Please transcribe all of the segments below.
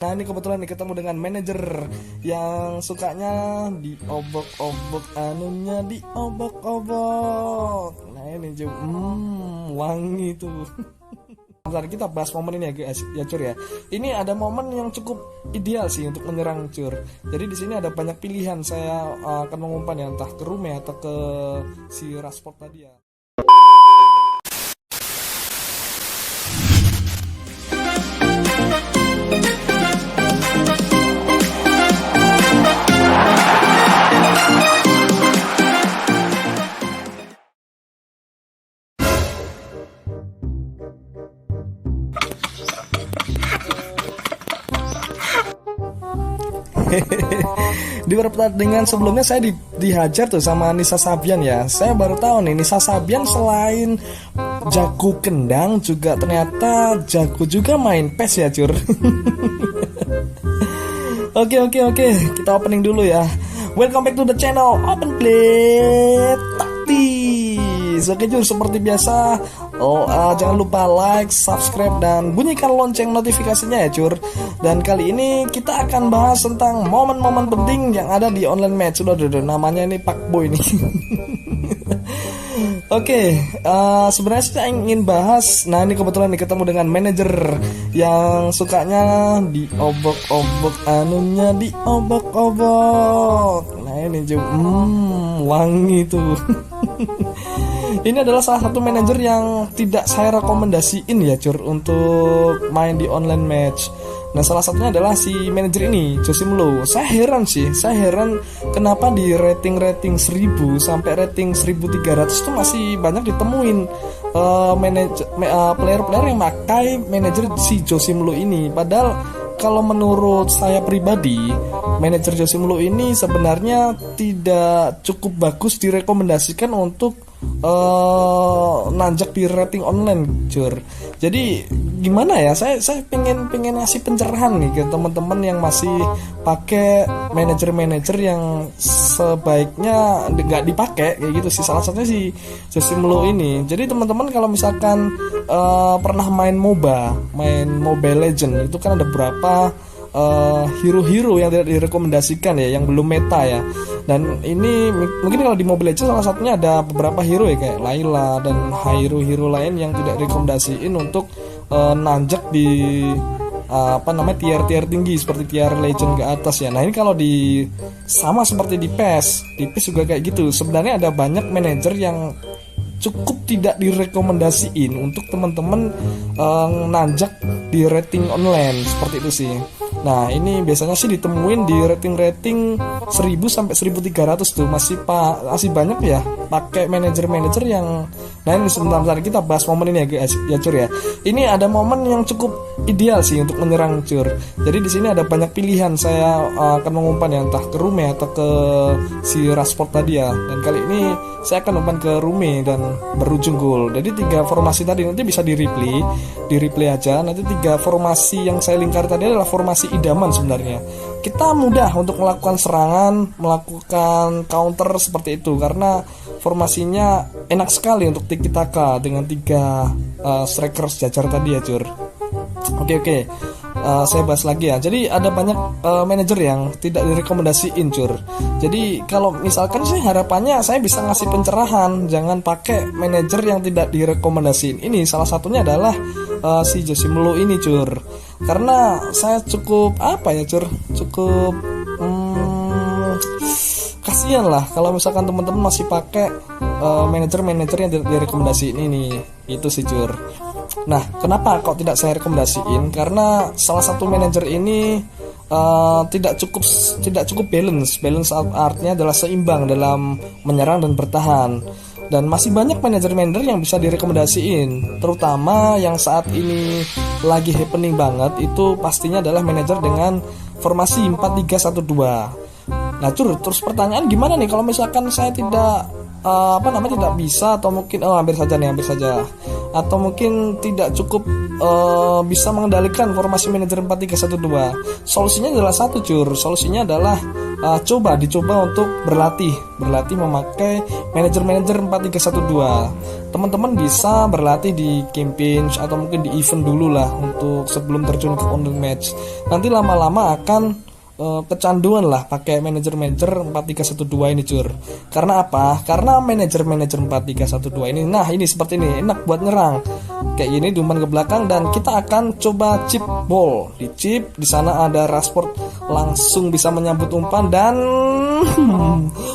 Nah ini kebetulan nih ketemu dengan manajer yang sukanya diobok-obok, anunya diobok-obok. Nah ini wangi tuh. Bentar, kita bahas momen ini ya guys, ya Cur ya. Ini ada momen yang cukup ideal sih untuk menyerang Cur. Jadi di sini ada banyak pilihan, saya akan mengumpan ya, entah ke Rume atau ke si Rashford tadi ya. Di pertandingan sebelumnya saya dihajar tuh sama Nisa Sabian ya. Saya baru tahu nih Nisa Sabian selain jago kendang juga ternyata jago juga main PES ya Cur. Oke, kita opening dulu ya. Welcome back to the channel Open Play Taktis. Oke Cur, seperti biasa jangan lupa like, subscribe, dan bunyikan lonceng notifikasinya ya Cur. Dan kali ini kita akan bahas tentang momen-momen penting yang ada di online match. Udah namanya ini Pak Boy nih. Oke, sebenarnya saya ingin bahas. Nah ini kebetulan nih ketemu dengan manajer yang sukanya diobok-obok, anunya diobok-obok. Nah ini wangi tuh. Ini adalah salah satu manajer yang tidak saya rekomendasiin ya Cur untuk main di online match. Nah salah satunya adalah si manajer ini, Josim Low. Saya heran kenapa di rating 1000 sampai rating 1300 itu masih banyak ditemuin player-player yang pakai manajer si Josim Low ini. Padahal kalau menurut saya pribadi, manajer Josim Low ini sebenarnya tidak cukup bagus direkomendasikan untuk nanjak di rating online Cur. Jadi gimana ya, saya pengen ngasih pencerahan nih ke teman-teman yang masih pakai manajer yang sebaiknya nggak dipakai kayak gitu sih. Salah satunya si Josim Low ini. Jadi teman-teman kalau misalkan pernah main Mobile Legend, itu kan ada beberapa hero-hero yang tidak direkomendasikan ya, yang belum meta ya. Dan ini mungkin kalau di Mobile Legends salah satunya ada beberapa hero ya, kayak Layla dan hero-hero lain yang tidak direkomendasiin untuk nanjak di tier tinggi seperti tier legend ke atas ya. Nah ini kalau sama seperti di PES juga kayak gitu. Sebenarnya ada banyak manajer yang cukup tidak direkomendasiin untuk teman-teman nanjak di rating online seperti itu sih. Nah ini biasanya sih ditemuin di rating 1000 sampai 1300 tuh, masih banyak ya pakai manajer yang. Nah ini sebentar kita bahas momen ini ya guys, ya Cur ya. Ini ada momen yang cukup ideal sih untuk menyerang Cur. Jadi di sini ada banyak pilihan, saya akan mengumpan ya, entah ke Rume atau ke si Rashford tadi ya. Dan kali ini saya akan umpan ke Rume dan berujung gol. Jadi 3 formasi tadi nanti bisa di replay aja. Nanti 3 formasi yang saya lingkar tadi adalah formasi idaman sebenarnya. Kita mudah untuk melakukan serangan, melakukan counter seperti itu karena formasinya enak sekali untuk tiki taka dengan 3 striker sejajar tadi ya Cur. Oke. Saya bahas lagi ya. Jadi ada banyak manajer yang tidak direkomendasiin Cur. Jadi kalau misalkan sih harapannya saya bisa ngasih pencerahan, jangan pakai manajer yang tidak direkomendasiin. Ini salah satunya adalah si Josim Low ini Cur. Karena saya cukup cukup kasihan lah kalau misalkan teman-teman masih pakai manajer yang tidak direkomendasiin ini. Itu sih Cur. Nah, kenapa kok tidak saya rekomendasiin? Karena salah satu manajer ini tidak cukup balance artinya adalah seimbang dalam menyerang dan bertahan. Dan masih banyak manajer yang bisa direkomendasiin, terutama yang saat ini lagi happening banget itu pastinya adalah manajer dengan formasi 4-3-1-2. Nah Cur, terus pertanyaan gimana nih kalau misalkan saya tidak apa namanya tidak bisa, atau mungkin hampir saja atau mungkin tidak cukup bisa mengendalikan formasi manajer 4-3-1-2. Solusinya adalah satu, Cur. Solusinya adalah dicoba untuk berlatih memakai manajer 4-3-1-2. Teman-teman bisa berlatih di campaign atau mungkin di event dulu lah untuk sebelum terjun ke online match. Nanti lama-lama akan kecanduan lah pakai manajer 4-3-1-2 ini, Cur. Karena apa? Karena manajer 4-3-1-2 ini, nah ini seperti ini, enak buat nyerang. Kayak gini diumpan ke belakang dan kita akan coba chip ball. Di chip di sana ada Rashford, langsung bisa menyambut umpan dan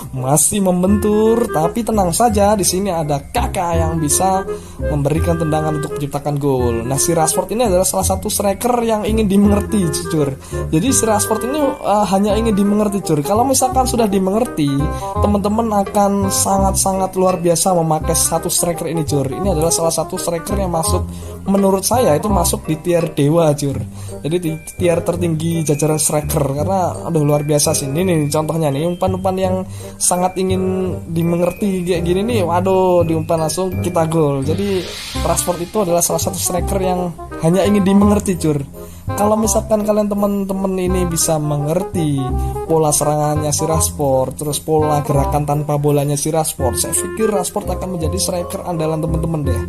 masih membentur, tapi tenang saja, di sini ada Kakak yang bisa memberikan tendangan untuk menciptakan gol. Nah, si Rashford ini adalah salah satu striker yang ingin dimengerti, Cur. Jadi si Rashford ini hanya ingin dimengerti, Cur. Kalau misalkan sudah dimengerti, teman-teman akan sangat-sangat luar biasa memakai satu striker ini, Cur. Ini adalah salah satu striker yang masuk, menurut saya itu masuk di tier dewa, Cur. Jadi di tier tertinggi jajaran striker, karena aduh luar biasa sih. Ini nih contohnya nih, umpan-umpan yang sangat ingin dimengerti kayak gini nih, waduh, diumpan langsung kita gol. Jadi Rashford itu adalah salah satu striker yang hanya ingin dimengerti, Cur. Kalau misalkan kalian teman-teman ini bisa mengerti pola serangannya si Rashford, terus pola gerakan tanpa bolanya si Rashford, saya pikir Rashford akan menjadi striker andalan teman-teman deh.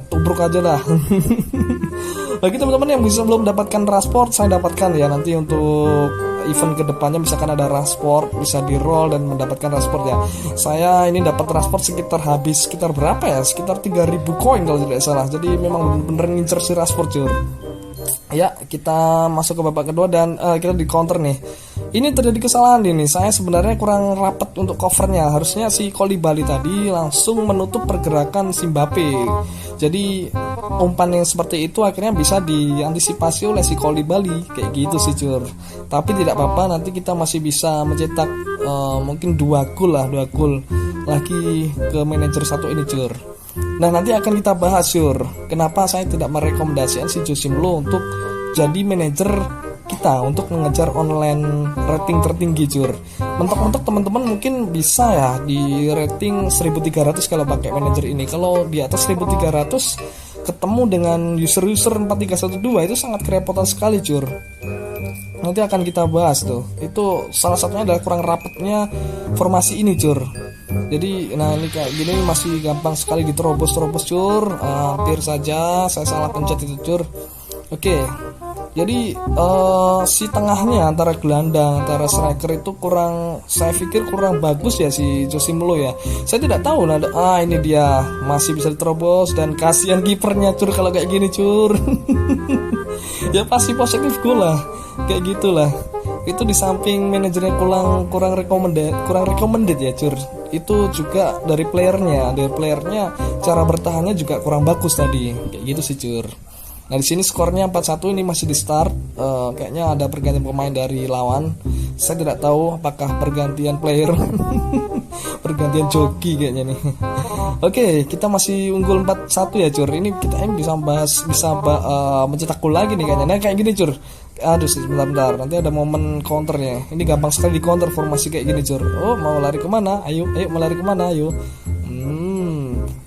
Tubruk aja dah. Bagi teman-teman yang bisa belum dapatkan Rashford, saya dapatkan ya nanti untuk event kedepannya, misalkan ada Rashford bisa di roll dan mendapatkan Rashford ya. Saya ini dapat Rashford sekitar berapa ya? Sekitar 3.000 koin kalau tidak salah. Jadi memang bener-bener ngincer si Rashford, Cur. Ya, kita masuk ke babak kedua dan kita di counter nih. Ini terjadi kesalahan ini. Saya sebenarnya kurang rapat untuk covernya. Harusnya si Koulibaly tadi langsung menutup pergerakan si Mbappe. Jadi umpan yang seperti itu akhirnya bisa diantisipasi oleh si Koulibaly kayak gitu sih, Cur. Tapi tidak apa-apa, nanti kita masih bisa mencetak mungkin 2 gol lagi ke manajer 1 ini, Cur. Nah, nanti akan kita bahas, Cur, kenapa saya tidak merekomendasikan si Jose Mourinho untuk jadi manajer kita untuk mengejar online rating tertinggi, Cur. Mentok-mentok teman-teman mungkin bisa ya di rating 1300 kalau pakai manajer ini. Kalau di atas 1300 ketemu dengan user-user 4-3-1-2 itu sangat kerepotan sekali, Cur. Nanti akan kita bahas tuh. Itu salah satunya adalah kurang rapatnya formasi ini, Cur. Jadi nah ini kayak gini masih gampang sekali diterobos, Cur. Hampir saja saya salah pencet itu, Cur. Oke. Jadi si tengahnya antara gelandang, antara striker itu saya pikir kurang bagus ya si Jose Mourinho ya. Saya tidak tahu ini dia masih bisa diterobos dan kasihan kipernya, Cur, kalau kayak gini, Cur. Ya pasti positif gol lah. Kayak gitulah. Itu di samping manajernya kurang recommended ya, Cur. Itu juga dari playernya cara bertahannya juga kurang bagus tadi. Kayak gitu sih, Cur. Nah, di sini skornya 4-1, ini masih di start. Kayaknya ada pergantian pemain dari lawan. Saya tidak tahu apakah pergantian player pergantian joki kayaknya nih. Oke, kita masih unggul 4-1 ya, Cur. Ini kita bisa mencetak gol lagi nih kayaknya. Nah, kayak gini, Cur. Aduh, sebentar. Nanti ada momen counternya. Ini gampang sekali di counter formasi kayak gini, Cur. Oh, mau lari kemana? Ayo, mau lari kemana? Ayo.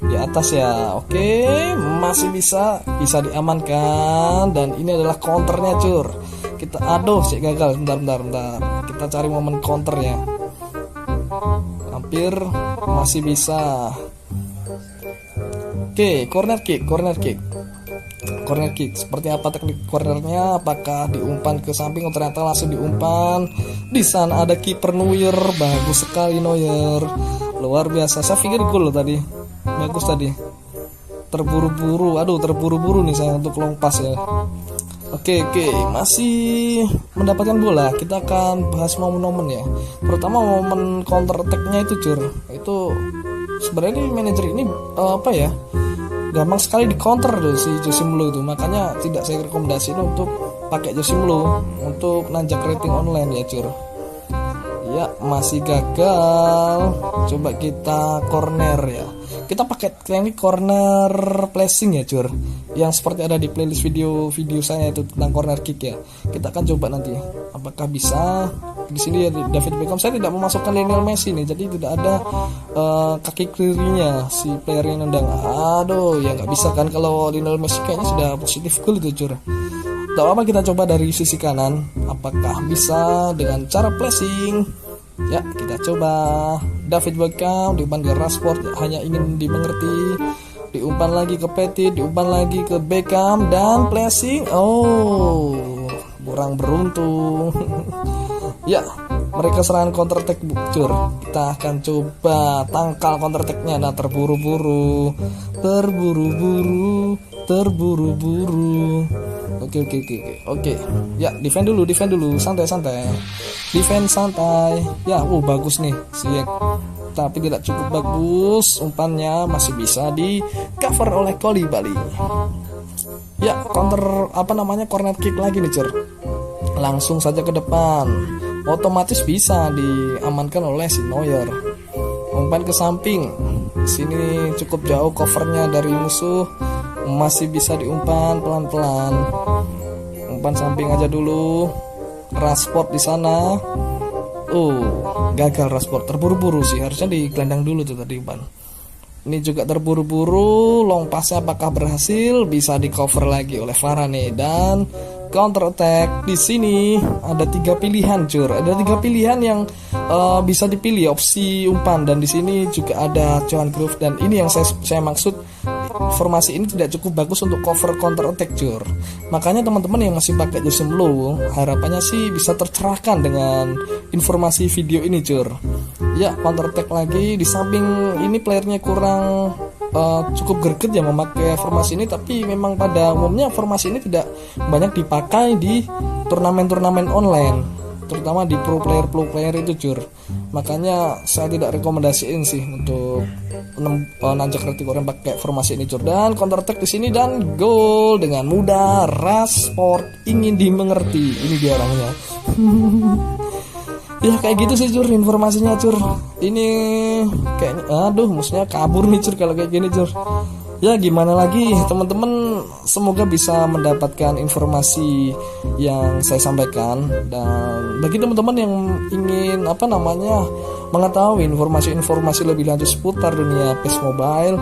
Di atas ya. Oke, masih bisa diamankan dan ini adalah counternya, Cur. Kita sih gagal. Bentar. Kita cari momen counternya. Hampir masih bisa. Oke, corner kick. Seperti apa teknik cornernya? Apakah diumpan ke samping atau ternyata langsung diumpan? Di sana ada kiper Neuer, bagus sekali Neuer. Luar biasa. Saya pikir gol loh tadi. Bagus tadi. Terburu-buru nih saya untuk long pass ya. Oke, masih mendapatkan bola. Kita akan bahas momen-momen ya. Terutama momen counter attack-nya itu, Cur. Itu sebenarnya manajer ini gampang sekali di counter tuh si Jose Mourinho itu. Makanya tidak saya rekomendasikan untuk pakai Jose Mourinho untuk nanjak rating online ya, Cur. Ya, masih gagal. Coba kita corner ya. Kita pakai teknik corner placing ya, Cur. Yang seperti ada di playlist video saya itu tentang corner kick ya. Kita akan coba nanti apakah bisa Di sini ya David Beckham. Saya tidak memasukkan Lionel Messi nih, jadi tidak ada kaki kirinya si player yang nendang. Aduh, ya nggak bisa kan kalau Lionel Messi kayaknya sudah positif goal itu Cur. Tak apa, kita coba dari sisi kanan. Apakah bisa dengan cara flashing? Ya, kita coba. David Beckham diumpan ke Rashford, hanya ingin dimengerti. Diumpan lagi ke Petit, diumpan lagi ke Beckham dan flashing. Oh, kurang beruntung. Ya, mereka serangan counter attack Cur. Kita akan coba tangkal counter attacknya. Nah, terburu-buru. Oke. Ya, defend dulu, santai. Defend santai. Ya, bagus nih Ziyech. Tapi tidak cukup bagus. Umpannya masih bisa di cover oleh Koulibaly. Ya, corner kick lagi nih Cur. Langsung saja ke depan. Otomatis bisa diamankan oleh si Neuer. Umpan ke samping. Di sini cukup jauh covernya dari musuh. Masih bisa diumpan pelan-pelan. Umpan samping aja dulu. Rashford di sana. Gagal Rashford. Terburu-buru sih. Harusnya digelandang dulu tuh tadi umpan. Ini juga terburu-buru. Long pass-nya apakah berhasil? Bisa di cover lagi oleh Varane dan counter attack. Di sini ada 3 pilihan Cur. Ada 3 pilihan yang bisa dipilih opsi umpan, dan di sini juga ada Johan Cruyff, dan ini yang saya maksud. Formasi ini tidak cukup bagus untuk cover counter attack Cur. Makanya teman-teman yang masih pakai jersey blue, harapannya sih bisa tercerahkan dengan informasi video ini Cur. Ya, counter attack lagi. Di samping ini playernya kurang cukup greget ya memakai formasi ini, tapi memang pada umumnya formasi ini tidak banyak dipakai di turnamen-turnamen online, terutama di pro player itu Cur. Makanya saya tidak rekomendasiin sih untuk nanjak retik orang pakai formasi ini Cur. Dan counter attack di sini dan gol dengan mudah. Rashford ingin dimengerti, ini dia orangnya. Ya kayak gitu sih Cur informasinya Cur. Ini kayaknya musuhnya kabur nih Cur kalau kayak gini Cur. Ya gimana lagi teman-teman, semoga bisa mendapatkan informasi yang saya sampaikan. Dan bagi teman-teman yang ingin mengetahui informasi-informasi lebih lanjut seputar dunia PES Mobile,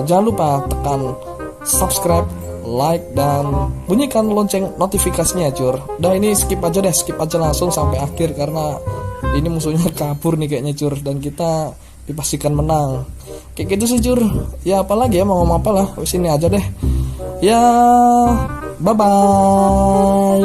jangan lupa tekan subscribe, like, dan bunyikan lonceng notifikasinya Cur. Ini skip aja langsung sampai akhir, karena ini musuhnya kabur nih kayaknya Cur, dan kita dipastikan menang. Kayak gitu sih Cur. Ya apalagi ya, mau ngomong apa lah, sini aja deh. Ya, bye bye.